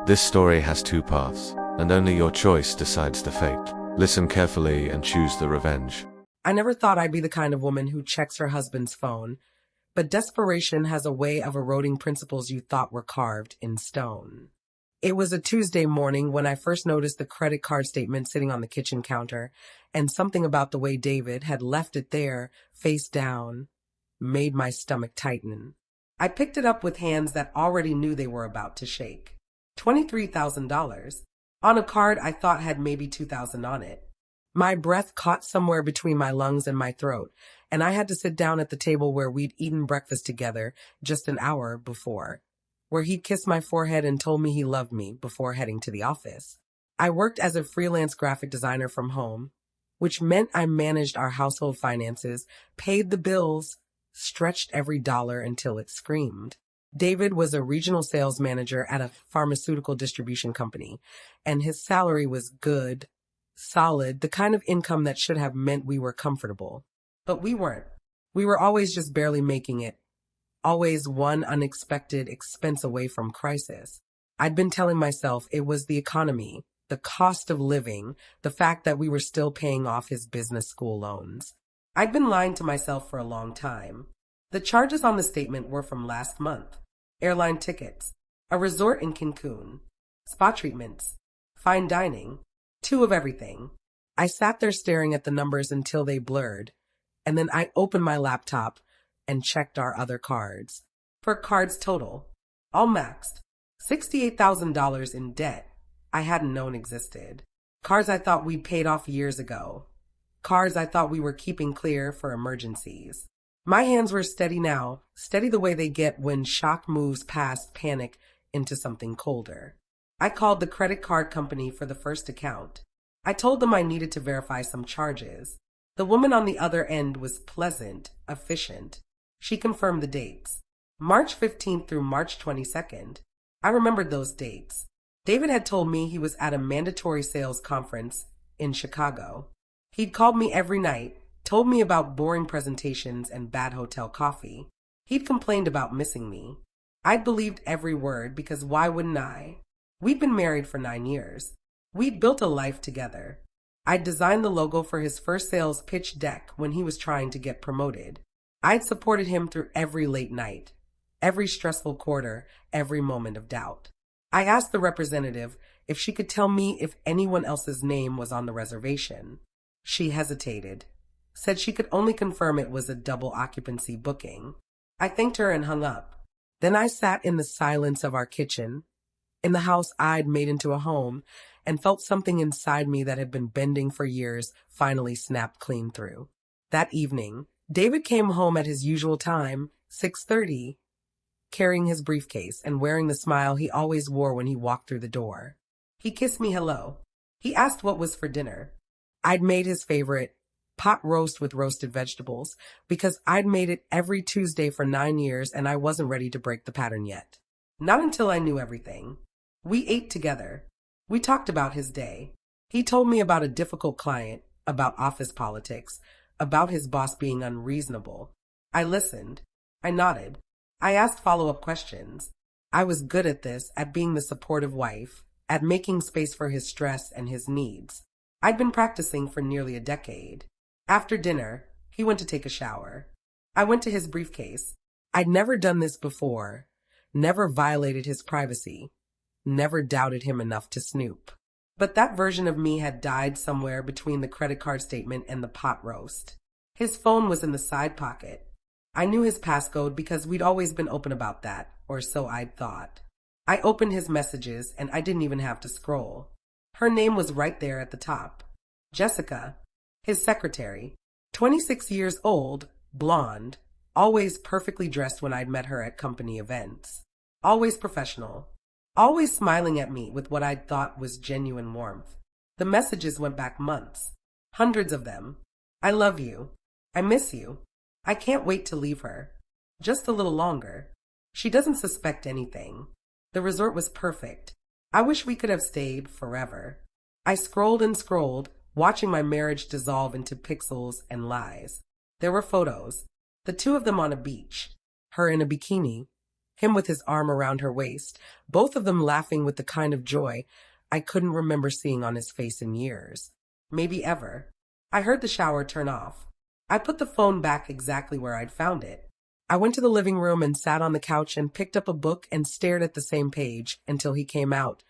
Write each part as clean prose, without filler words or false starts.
This story has two paths, and only your choice decides the fate. Listen carefully and choose the revenge. I never thought I'd be the kind of woman who checks her husband's phone, but desperation has a way of eroding principles you thought were carved in stone. It was a Tuesday morning when I first noticed the credit card statement sitting on the kitchen counter, and something about the way David had left it there, face down, made my stomach tighten. I picked it up with hands that already knew they were about to shake. $23,000 on a card I thought had maybe $2,000 on it. My breath caught somewhere between my lungs and my throat, and I had to sit down at the table where we'd eaten breakfast together just an hour before, where he'd kissed my forehead and told me he loved me before heading to the office. I worked as a freelance graphic designer from home, which meant I managed our household finances, paid the bills, stretched every dollar until it screamed. David was a regional sales manager at a pharmaceutical distribution company, and his salary was good, solid, the kind of income that should have meant we were comfortable. But we weren't. We were always just barely making it, always one unexpected expense away from crisis. I'd been telling myself it was the economy, the cost of living, the fact that we were still paying off his business school loans. I'd been lying to myself for a long time. The charges on the statement were from last month. Airline tickets, a resort in Cancun, spa treatments, fine dining, 2 of everything. I sat there staring at the numbers until they blurred, and then I opened my laptop and checked our other cards. For cards total, all maxed, $68,000 in debt I hadn't known existed. Cards I thought we'd paid off years ago. Cards I thought we were keeping clear for emergencies. My hands were steady now, steady the way they get when shock moves past panic into something colder. I called the credit card company for the first account. I told them I needed to verify some charges. The woman on the other end was pleasant, efficient. She confirmed the dates. March 15th through March 22nd. I remembered those dates. David had told me he was at a mandatory sales conference in Chicago. He'd called me every night, told me about boring presentations and bad hotel coffee. He'd complained about missing me. I'd believed every word because why wouldn't I? We'd been married for 9 years. We'd built a life together. I'd designed the logo for his first sales pitch deck when he was trying to get promoted. I'd supported him through every late night, every stressful quarter, every moment of doubt. I asked the representative if she could tell me if anyone else's name was on the reservation. She hesitated, said she could only confirm it was a double occupancy booking. I thanked her and hung up. Then I sat in the silence of our kitchen, in the house I'd made into a home, and felt something inside me that had been bending for years finally snap clean through. That evening, David came home at his usual time, 6:30, carrying his briefcase and wearing the smile he always wore when he walked through the door. He kissed me hello. He asked what was for dinner. I'd made his favorite, pot roast with roasted vegetables, because I'd made it every Tuesday for 9 years and I wasn't ready to break the pattern yet. Not until I knew everything. We ate together. We talked about his day. He told me about a difficult client, about office politics, about his boss being unreasonable. I listened. I nodded. I asked follow-up questions. I was good at this, at being the supportive wife, at making space for his stress and his needs. I'd been practicing for nearly a decade. After dinner, he went to take a shower. I went to his briefcase. I'd never done this before, never violated his privacy, never doubted him enough to snoop. But that version of me had died somewhere between the credit card statement and the pot roast. His phone was in the side pocket. I knew his passcode because we'd always been open about that, or so I'd thought. I opened his messages and I didn't even have to scroll. Her name was right there at the top. Jessica. His secretary, 26 years old, blonde, always perfectly dressed when I'd met her at company events. Always professional. Always smiling at me with what I'd thought was genuine warmth. The messages went back months. Hundreds of them. I love you. I miss you. I can't wait to leave her. Just a little longer. She doesn't suspect anything. The resort was perfect. I wish we could have stayed forever. I scrolled and scrolled, watching my marriage dissolve into pixels and lies. There were photos, the 2 of them on a beach, her in a bikini, him with his arm around her waist, both of them laughing with the kind of joy I couldn't remember seeing on his face in years. Maybe ever. I heard the shower turn off. I put the phone back exactly where I'd found it. I went to the living room and sat on the couch and picked up a book and stared at the same page until he came out,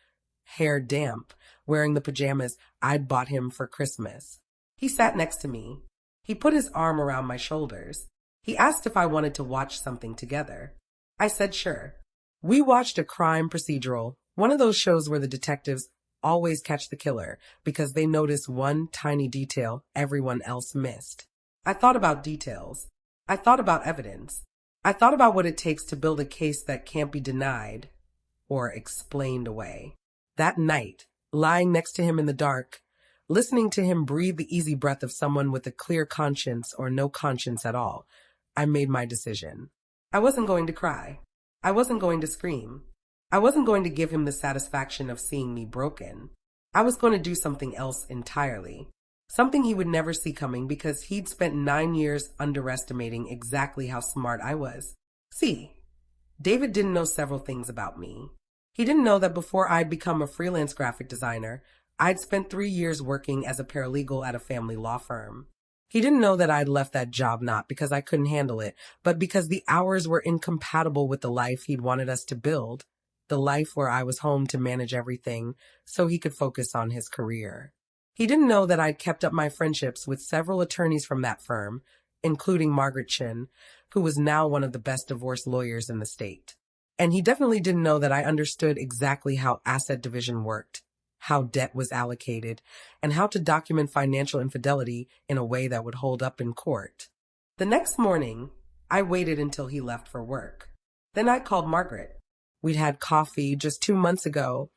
hair damp, wearing the pajamas I'd bought him for Christmas. He sat next to me. He put his arm around my shoulders. He asked if I wanted to watch something together. I said sure. We watched a crime procedural, one of those shows where the detectives always catch the killer because they notice one tiny detail everyone else missed. I thought about details. I thought about evidence. I thought about what it takes to build a case that can't be denied or explained away. That night, lying next to him in the dark, listening to him breathe the easy breath of someone with a clear conscience or no conscience at all, I made my decision. I wasn't going to cry. I wasn't going to scream. I wasn't going to give him the satisfaction of seeing me broken. I was going to do something else entirely. Something he would never see coming because he'd spent 9 years underestimating exactly how smart I was. See, David didn't know several things about me. He didn't know that before I'd become a freelance graphic designer, I'd spent 3 years working as a paralegal at a family law firm. He didn't know that I'd left that job not because I couldn't handle it, but because the hours were incompatible with the life he'd wanted us to build, the life where I was home to manage everything so he could focus on his career. He didn't know that I'd kept up my friendships with several attorneys from that firm, including Margaret Chin, who was now one of the best divorce lawyers in the state. And he definitely didn't know that I understood exactly how asset division worked, how debt was allocated, and how to document financial infidelity in a way that would hold up in court. The next morning, I waited until he left for work. Then I called Margaret. We'd had coffee just 2 months ago,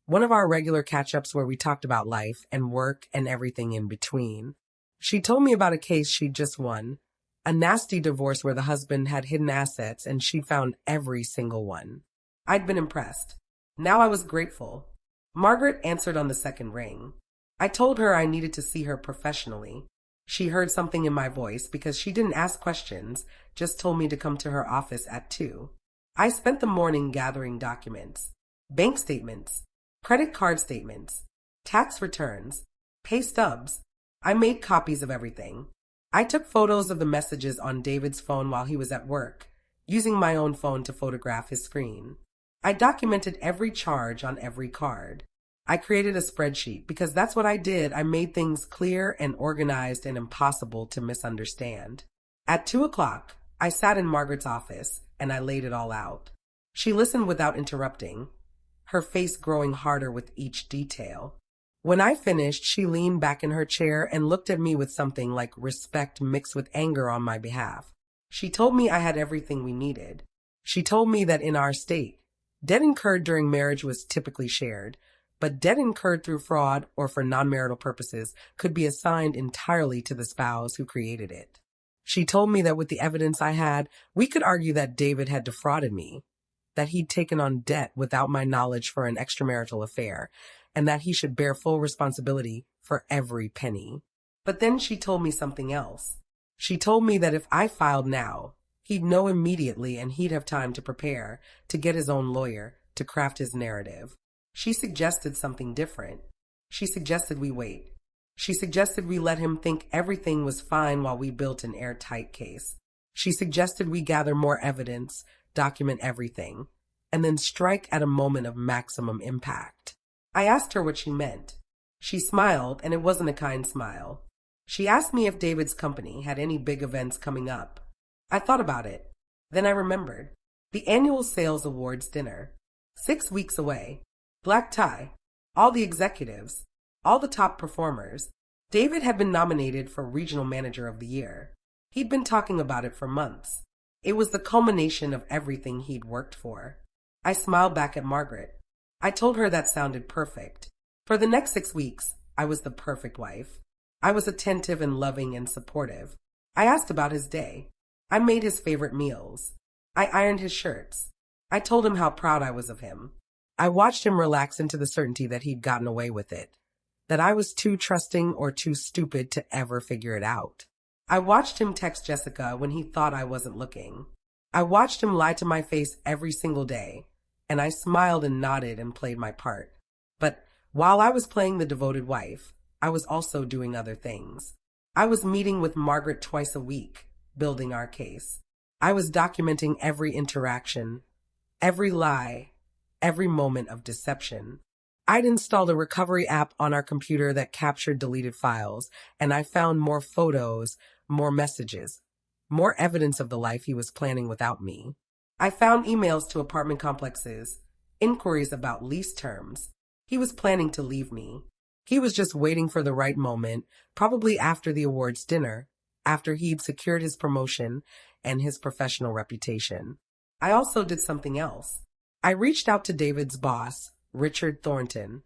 one of our regular catch-ups where we talked about life and work and everything in between. She told me about a case she'd just won, a nasty divorce where the husband had hidden assets and she'd found every single one. I'd been impressed. Now I was grateful. Margaret answered on the second ring. I told her I needed to see her professionally. She heard something in my voice because she didn't ask questions, just told me to come to her office at 2. I spent the morning gathering documents, bank statements, credit card statements, tax returns, pay stubs. I made copies of everything. I took photos of the messages on David's phone while he was at work, using my own phone to photograph his screen. I documented every charge on every card. I created a spreadsheet because that's what I did. I made things clear and organized and impossible to misunderstand. At 2 o'clock, I sat in Margaret's office and I laid it all out. She listened without interrupting, her face growing harder with each detail. When I finished, she leaned back in her chair and looked at me with something like respect mixed with anger on my behalf. She told me I had everything we needed. She told me that in our state, debt incurred during marriage was typically shared, but debt incurred through fraud or for non-marital purposes could be assigned entirely to the spouse who created it. She told me that with the evidence I had, we could argue that David had defrauded me, that he'd taken on debt without my knowledge for an extramarital affair, and that he should bear full responsibility for every penny. But then she told me something else. She told me that if I filed now, he'd know immediately and he'd have time to prepare, to get his own lawyer, to craft his narrative. She suggested something different. She suggested we wait. She suggested we let him think everything was fine while we built an airtight case. She suggested we gather more evidence, document everything, and then strike at a moment of maximum impact. I asked her what she meant. She smiled, and it wasn't a kind smile. She asked me if David's company had any big events coming up. I thought about it. Then I remembered. The annual sales awards dinner. 6 weeks away. Black tie. All the executives. All the top performers. David had been nominated for Regional Manager of the Year. He'd been talking about it for months. It was the culmination of everything he'd worked for. I smiled back at Margaret. I told her that sounded perfect. For the next 6 weeks, I was the perfect wife. I was attentive and loving and supportive. I asked about his day. I made his favorite meals. I ironed his shirts. I told him how proud I was of him. I watched him relax into the certainty that he'd gotten away with it, that I was too trusting or too stupid to ever figure it out. I watched him text Jessica when he thought I wasn't looking. I watched him lie to my face every single day, and I smiled and nodded and played my part. But while I was playing the devoted wife, I was also doing other things. I was meeting with Margaret twice a week, building our case. I was documenting every interaction, every lie, every moment of deception. I'd installed a recovery app on our computer that captured deleted files, and I found more photos, more messages, more evidence of the life he was planning without me. I found emails to apartment complexes, inquiries about lease terms. He was planning to leave me. He was just waiting for the right moment, probably after the awards dinner, after he'd secured his promotion and his professional reputation. I also did something else. I reached out to David's boss, Richard Thornton,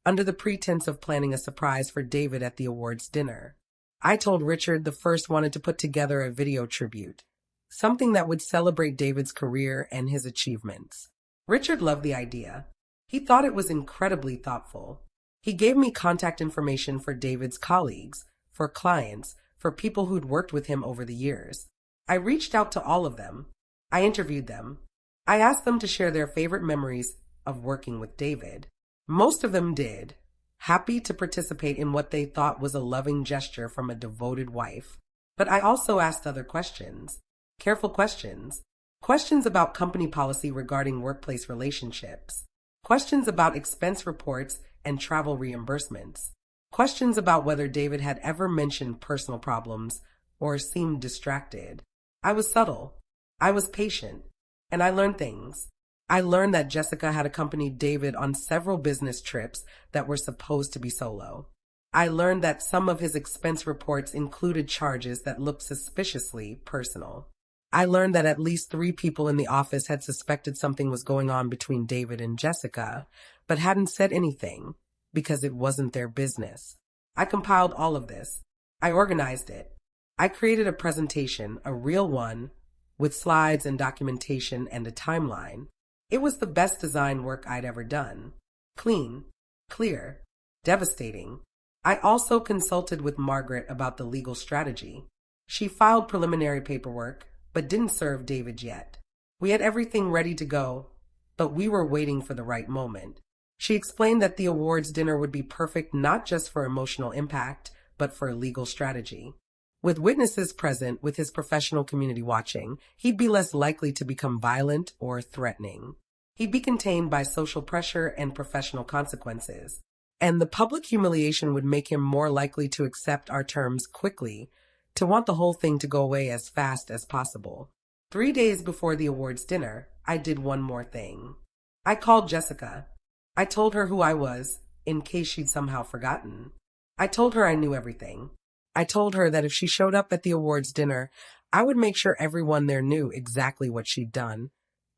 under the pretense of planning a surprise for David at the awards dinner. I told Richard the first wanted to put together a video tribute, something that would celebrate David's career and his achievements. Richard loved the idea. He thought it was incredibly thoughtful. He gave me contact information for David's colleagues, for clients, for people who'd worked with him over the years. I reached out to all of them. I interviewed them. I asked them to share their favorite memories of working with David. Most of them did, happy to participate in what they thought was a loving gesture from a devoted wife. But I also asked other questions, careful questions, questions about company policy regarding workplace relationships, questions about expense reports and travel reimbursements, questions about whether David had ever mentioned personal problems or seemed distracted. I was subtle. I was patient. And I learned things. I learned that Jessica had accompanied David on several business trips that were supposed to be solo. I learned that some of his expense reports included charges that looked suspiciously personal. I learned that at least 3 people in the office had suspected something was going on between David and Jessica, but hadn't said anything because it wasn't their business. I compiled all of this. I organized it. I created a presentation, a real one, with slides and documentation and a timeline. It was the best design work I'd ever done. Clean, clear, devastating. I also consulted with Margaret about the legal strategy. She filed preliminary paperwork, but didn't serve David yet. We had everything ready to go, but we were waiting for the right moment. She explained that the awards dinner would be perfect not just for emotional impact, but for legal strategy. With witnesses present, with his professional community watching, he'd be less likely to become violent or threatening. He'd be contained by social pressure and professional consequences. And the public humiliation would make him more likely to accept our terms quickly, to want the whole thing to go away as fast as possible. 3 days before the awards dinner, I did one more thing. I called Jessica. I told her who I was, in case she'd somehow forgotten. I told her I knew everything. I told her that if she showed up at the awards dinner, I would make sure everyone there knew exactly what she'd done,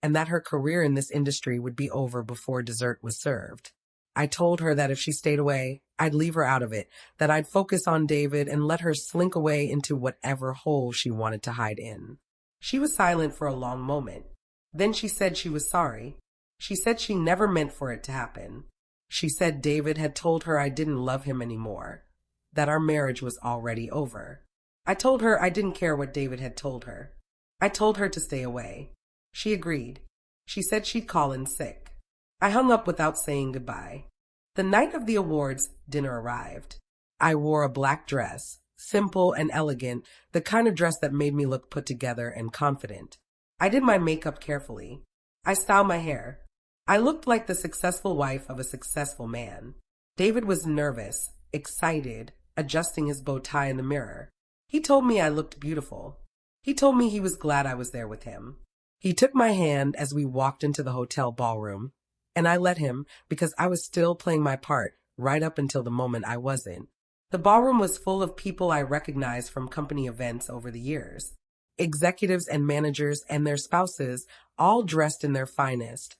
and that her career in this industry would be over before dessert was served. I told her that if she stayed away, I'd leave her out of it, that I'd focus on David and let her slink away into whatever hole she wanted to hide in. She was silent for a long moment. Then she said she was sorry. She said she never meant for it to happen. She said David had told her I didn't love him anymore, that our marriage was already over. I told her I didn't care what David had told her. I told her to stay away. She agreed. She said she'd call in sick. I hung up without saying goodbye. The night of the awards dinner arrived. I wore a black dress, simple and elegant, the kind of dress that made me look put together and confident. I did my makeup carefully. I styled my hair. I looked like the successful wife of a successful man. David was nervous, excited, adjusting his bow tie in the mirror. He told me I looked beautiful. He told me he was glad I was there with him. He took my hand as we walked into the hotel ballroom, and I let him because I was still playing my part right up until the moment I wasn't. The ballroom was full of people I recognized from company events over the years. Executives and managers and their spouses, all dressed in their finest,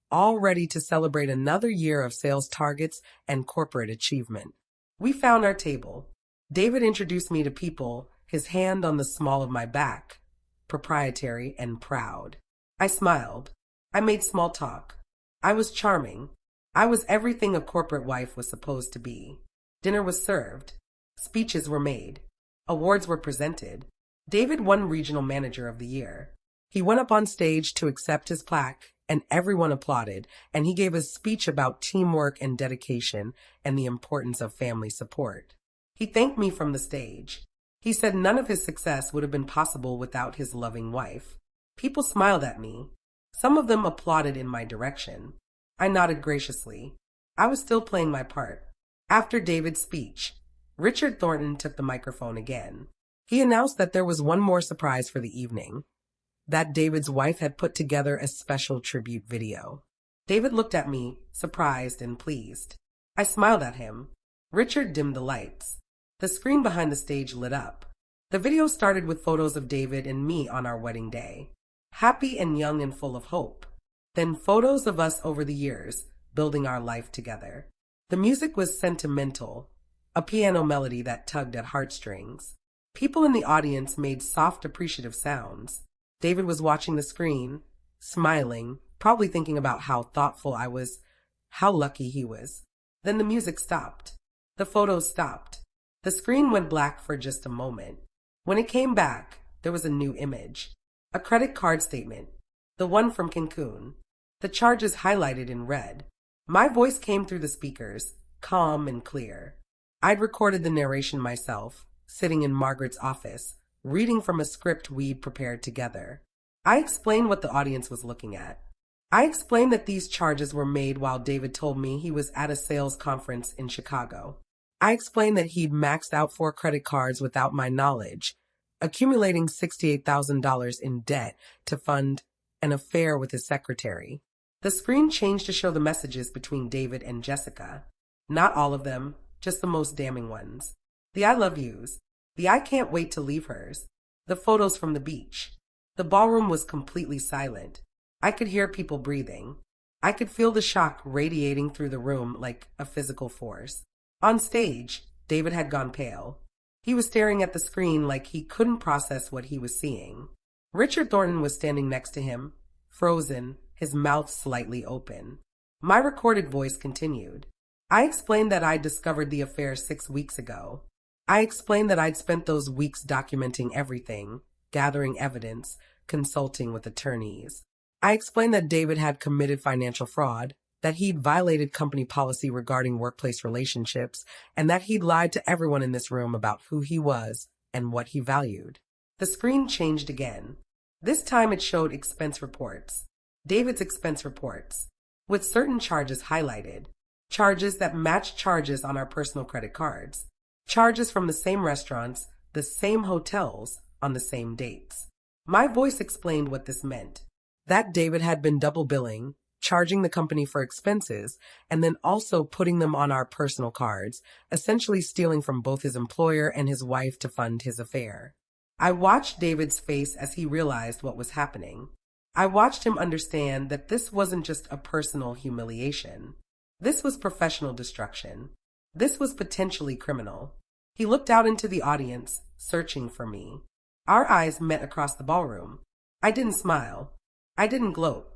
all ready to celebrate another year of sales targets and corporate achievement. We found our table. David introduced me to people, his hand on the small of my back, proprietary and proud. I smiled. I made small talk. I was charming. I was everything a corporate wife was supposed to be. Dinner was served. Speeches were made. Awards were presented. David won Regional Manager of the Year. He went up on stage to accept his plaque, and everyone applauded, and he gave a speech about teamwork and dedication and the importance of family support. He thanked me from the stage. He said none of his success would have been possible without his loving wife. People smiled at me. Some of them applauded in my direction. I nodded graciously. I was still playing my part. After David's speech, Richard Thornton took the microphone again. He announced that there was one more surprise for the evening, that David's wife had put together a special tribute video. David looked at me, surprised and pleased. I smiled at him. Richard dimmed the lights. The screen behind the stage lit up. The video started with photos of David and me on our wedding day, happy and young and full of hope. Then photos of us over the years, building our life together. The music was sentimental, a piano melody that tugged at heartstrings. People in the audience made soft, appreciative sounds. David was watching the screen, smiling, probably thinking about how thoughtful I was, how lucky he was. Then the music stopped. The photos stopped. The screen went black for just a moment. When it came back, there was a new image. A credit card statement. The one from Cancun. The charges highlighted in red. My voice came through the speakers, calm and clear. I'd recorded the narration myself, sitting in Margaret's office, reading from a script we'd prepared together. I explained what the audience was looking at. I explained that these charges were made while David told me he was at a sales conference in Chicago. I explained that he'd maxed out 4 credit cards without my knowledge, accumulating $68,000 in debt to fund an affair with his secretary. The screen changed to show the messages between David and Jessica. Not all of them, just the most damning ones. The I love yous. The I can't wait to leave hers. The photos from the beach. The ballroom was completely silent. I could hear people breathing. I could feel the shock radiating through the room like a physical force. On stage, David had gone pale. He was staring at the screen like he couldn't process what he was seeing. Richard Thornton was standing next to him, frozen, his mouth slightly open. My recorded voice continued. I explained that I'd discovered the affair 6 weeks ago. I explained that I'd spent those weeks documenting everything, gathering evidence, consulting with attorneys. I explained that David had committed financial fraud, that he'd violated company policy regarding workplace relationships, and that he'd lied to everyone in this room about who he was and what he valued. The screen changed again. This time it showed expense reports. David's expense reports, with certain charges highlighted. Charges that matched charges on our personal credit cards. Charges from the same restaurants, the same hotels, on the same dates. My voice explained what this meant. That David had been double billing, charging the company for expenses, and then also putting them on our personal cards, essentially stealing from both his employer and his wife to fund his affair. I watched David's face as he realized what was happening. I watched him understand that this wasn't just a personal humiliation. This was professional destruction. This was potentially criminal. He looked out into the audience, searching for me. Our eyes met across the ballroom. I didn't smile. I didn't gloat.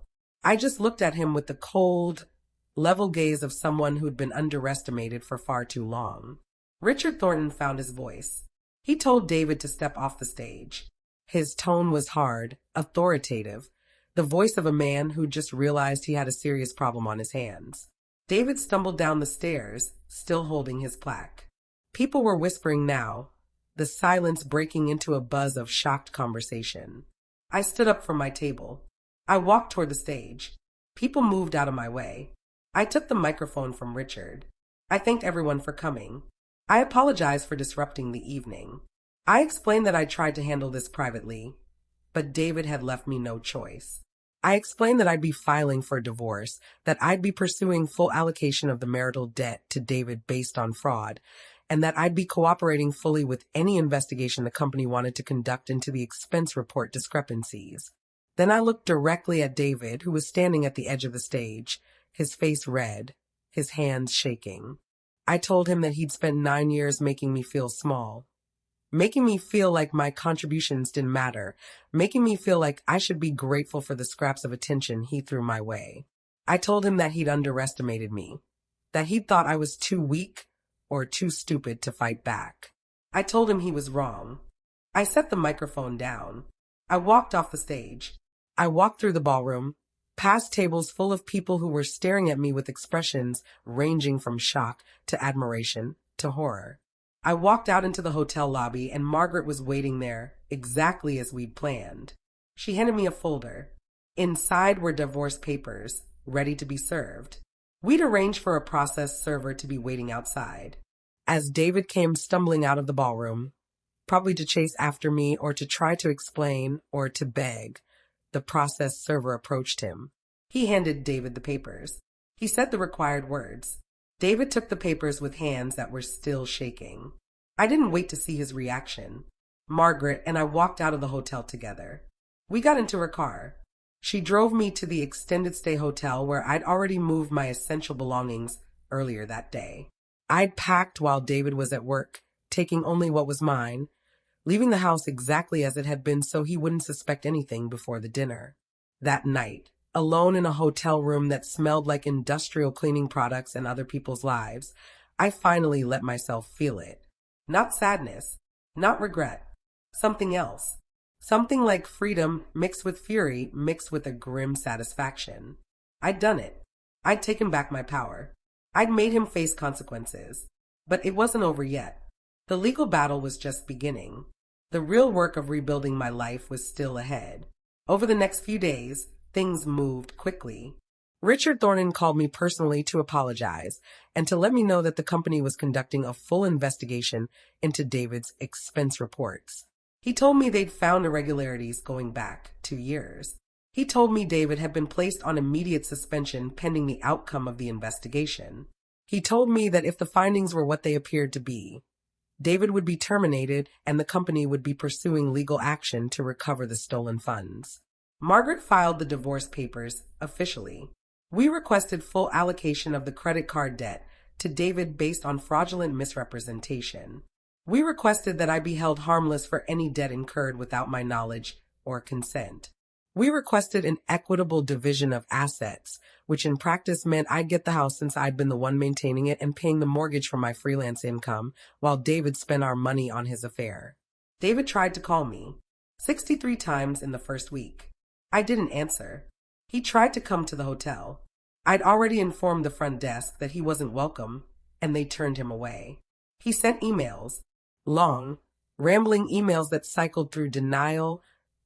I just looked at him with the cold, level gaze of someone who'd been underestimated for far too long. Richard Thornton found his voice. He told David to step off the stage. His tone was hard, authoritative, the voice of a man who just realized he had a serious problem on his hands. David stumbled down the stairs, still holding his plaque. People were whispering now, the silence breaking into a buzz of shocked conversation. I stood up from my table. I walked toward the stage. People moved out of my way. I took the microphone from Richard. I thanked everyone for coming. I apologized for disrupting the evening. I explained that I tried to handle this privately, but David had left me no choice. I explained that I'd be filing for divorce, that I'd be pursuing full allocation of the marital debt to David based on fraud, and that I'd be cooperating fully with any investigation the company wanted to conduct into the expense report discrepancies. Then I looked directly at David, who was standing at the edge of the stage, his face red, his hands shaking. I told him that he'd spent 9 years making me feel small, making me feel like my contributions didn't matter, making me feel like I should be grateful for the scraps of attention he threw my way. I told him that he'd underestimated me, that he'd thought I was too weak or too stupid to fight back. I told him he was wrong. I set the microphone down. I walked off the stage. I walked through the ballroom, past tables full of people who were staring at me with expressions ranging from shock to admiration to horror. I walked out into the hotel lobby and Margaret was waiting there, exactly as we'd planned. She handed me a folder. Inside were divorce papers, ready to be served. We'd arranged for a process server to be waiting outside. As David came stumbling out of the ballroom, probably to chase after me or to try to explain or to beg, the process server approached him. He handed David the papers. He said the required words. David took the papers with hands that were still shaking. I didn't wait to see his reaction. Margaret and I walked out of the hotel together. We got into her car. She drove me to the extended stay hotel where I'd already moved my essential belongings earlier that day. I'd packed while David was at work, taking only what was mine, leaving the house exactly as it had been so he wouldn't suspect anything before the dinner. That night, alone in a hotel room that smelled like industrial cleaning products and other people's lives, I finally let myself feel it. Not sadness, not regret, something else. Something like freedom mixed with fury mixed with a grim satisfaction. I'd done it. I'd taken back my power. I'd made him face consequences. But it wasn't over yet. The legal battle was just beginning. The real work of rebuilding my life was still ahead. Over the next few days, things moved quickly. Richard Thornton called me personally to apologize and to let me know that the company was conducting a full investigation into David's expense reports. He told me they'd found irregularities going back 2 years. He told me David had been placed on immediate suspension pending the outcome of the investigation. He told me that if the findings were what they appeared to be, David would be terminated and the company would be pursuing legal action to recover the stolen funds. Margaret filed the divorce papers officially. We requested full allocation of the credit card debt to David based on fraudulent misrepresentation. We requested that I be held harmless for any debt incurred without my knowledge or consent. We requested an equitable division of assets, which in practice meant I'd get the house since I'd been the one maintaining it and paying the mortgage from my freelance income, while David spent our money on his affair. David tried to call me 63 times in the first week. I didn't answer. He tried to come to the hotel. I'd already informed the front desk that he wasn't welcome, and they turned him away. He sent emails, long, rambling emails that cycled through denial,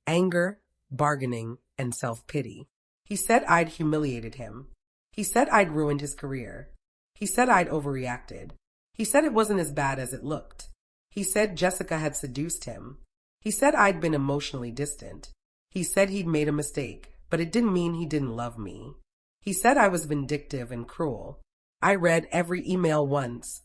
anger, bargaining, and self-pity. He said I'd humiliated him. He said I'd ruined his career. He said I'd overreacted. He said it wasn't as bad as it looked. He said Jessica had seduced him. He said I'd been emotionally distant. He said he'd made a mistake, but it didn't mean he didn't love me. He said I was vindictive and cruel. I read every email once,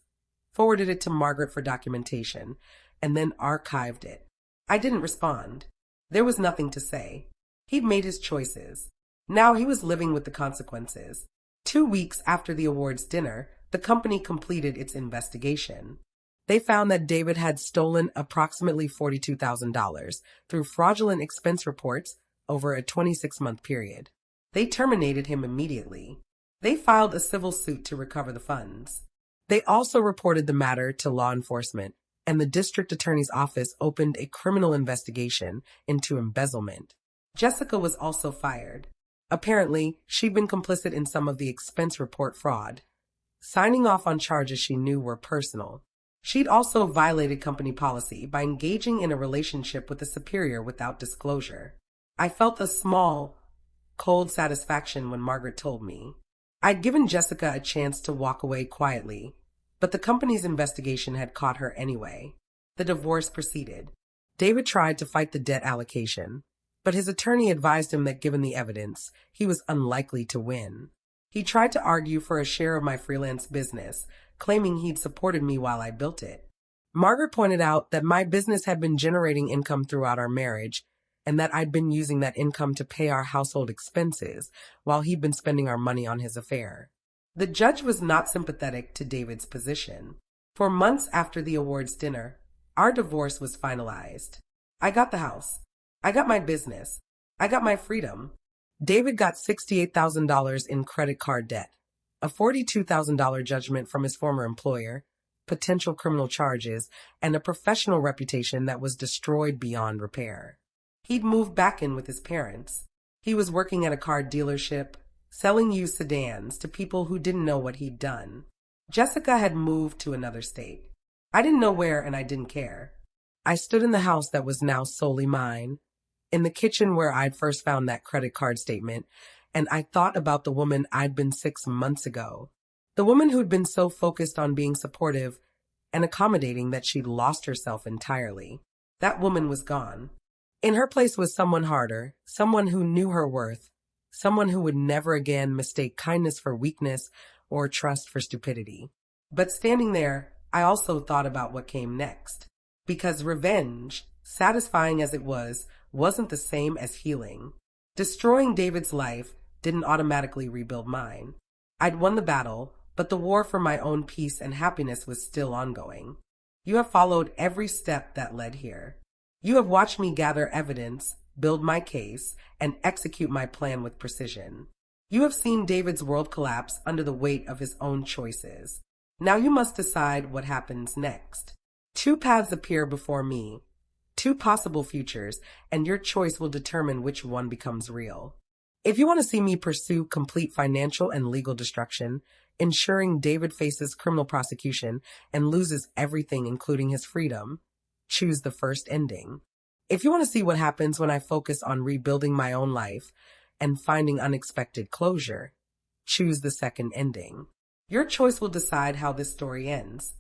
forwarded it to Margaret for documentation, and then archived it. I didn't respond. There was nothing to say. He'd made his choices. Now he was living with the consequences. 2 weeks after the awards dinner, the company completed its investigation. They found that David had stolen approximately $42,000 through fraudulent expense reports over a 26-month period. They terminated him immediately. They filed a civil suit to recover the funds. They also reported the matter to law enforcement, and the district attorney's office opened a criminal investigation into embezzlement. Jessica was also fired. Apparently, she'd been complicit in some of the expense report fraud, signing off on charges she knew were personal. She'd also violated company policy by engaging in a relationship with a superior without disclosure. I felt a small, cold satisfaction when Margaret told me. I'd given Jessica a chance to walk away quietly, but the company's investigation had caught her anyway. The divorce proceeded. David tried to fight the debt allocation, but his attorney advised him that given the evidence, he was unlikely to win. He tried to argue for a share of my freelance business, claiming he'd supported me while I built it. Margaret pointed out that my business had been generating income throughout our marriage, and that I'd been using that income to pay our household expenses while he'd been spending our money on his affair. The judge was not sympathetic to David's position. For months after the awards dinner, our divorce was finalized. I got the house. I got my business. I got my freedom. David got $68,000 in credit card debt, a $42,000 judgment from his former employer, potential criminal charges, and a professional reputation that was destroyed beyond repair. He'd moved back in with his parents. He was working at a car dealership, selling used sedans to people who didn't know what he'd done. Jessica had moved to another state. I didn't know where and I didn't care. I stood in the house that was now solely mine, in the kitchen where I'd first found that credit card statement, and I thought about the woman I'd been 6 months ago. The woman who'd been so focused on being supportive and accommodating that she'd lost herself entirely. That woman was gone. In her place was someone harder, someone who knew her worth, someone who would never again mistake kindness for weakness or trust for stupidity. But standing there, I also thought about what came next. Because revenge, satisfying as it was, wasn't the same as healing. Destroying David's life didn't automatically rebuild mine. I'd won the battle, but the war for my own peace and happiness was still ongoing. You have followed every step that led here. You have watched me gather evidence, build my case, and execute my plan with precision. You have seen David's world collapse under the weight of his own choices. Now you must decide what happens next. Two paths appear before me, two possible futures, and your choice will determine which one becomes real. If you want to see me pursue complete financial and legal destruction, ensuring David faces criminal prosecution and loses everything including his freedom, choose the first ending. If you want to see what happens when I focus on rebuilding my own life and finding unexpected closure, choose the second ending. Your choice will decide how this story ends.